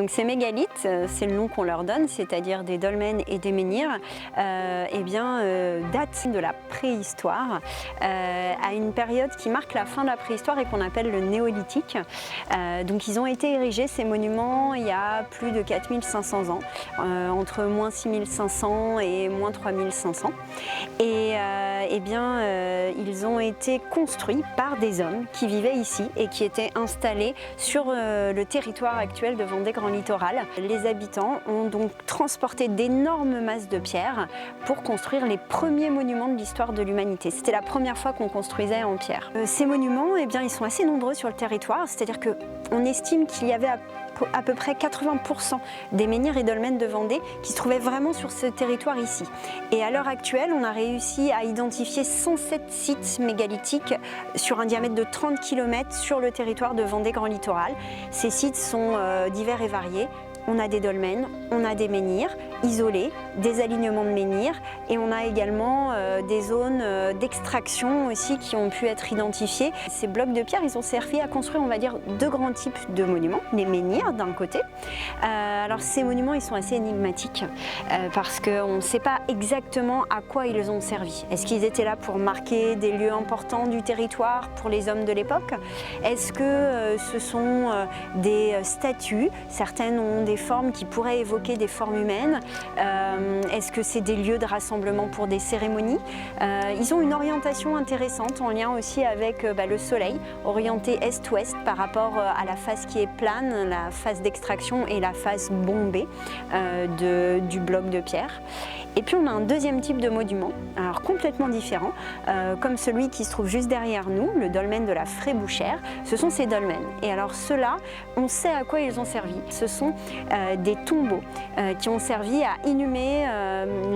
Donc ces mégalithes, c'est le nom qu'on leur donne, c'est-à-dire des dolmens et des menhirs, datent de la préhistoire, à une période qui marque la fin de la préhistoire et qu'on appelle le néolithique. Donc ils ont été érigés, ces monuments, il y a plus de 4500 ans, entre moins 6500 et moins 3500. Et ils ont été construits par des hommes qui vivaient ici et qui étaient installés sur le territoire actuel de Vendée Grand Littoral. Les habitants ont donc transporté d'énormes masses de pierre pour construire les premiers monuments de l'histoire de l'humanité. C'était la première fois qu'on construisait en pierre. Ces monuments, ils sont assez nombreux sur le territoire, c'est-à-dire qu'on estime qu'il y avait à peu près 80% des menhirs et dolmens de Vendée qui se trouvaient vraiment sur ce territoire ici. Et à l'heure actuelle, on a réussi à identifier 107 sites mégalithiques sur un diamètre de 30 km sur le territoire de Vendée Grand Littoral. Ces sites sont divers et variés. On a des dolmens, on a des menhirs isolés, des alignements de menhirs et on a également des zones d'extraction aussi qui ont pu être identifiées. Ces blocs de pierre, ils ont servi à construire, on va dire, deux grands types de monuments. Les menhirs d'un côté. Alors ces monuments, ils sont assez énigmatiques parce qu'on ne sait pas exactement à quoi ils ont servi. Est-ce qu'ils étaient là pour marquer des lieux importants du territoire pour les hommes de l'époque? Est-ce que ce sont des statues? Certaines ont des formes qui pourraient évoquer des formes humaines. Est-ce que c'est des lieux de rassemblement pour des cérémonies? Ils ont une orientation intéressante en lien aussi avec le soleil, orienté est-ouest par rapport à la face qui est plane, la face d'extraction et la face bombée du bloc de pierre. Et puis on a un deuxième type de monument, alors complètement différent, comme celui qui se trouve juste derrière nous, le dolmen de la Frébuchère. Ce sont ces dolmens. Et alors ceux-là, on sait à quoi ils ont servi. Ce sont des tombeaux qui ont servi à inhumer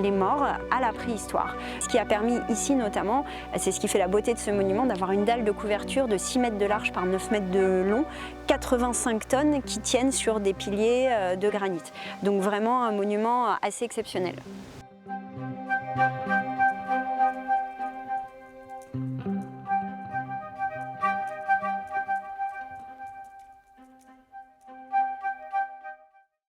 les morts à la préhistoire. Ce qui a permis ici notamment, c'est ce qui fait la beauté de ce monument, d'avoir une dalle de couverture de 6 mètres de large par 9 mètres de long, 85 tonnes qui tiennent sur des piliers de granit. Donc vraiment un monument assez exceptionnel.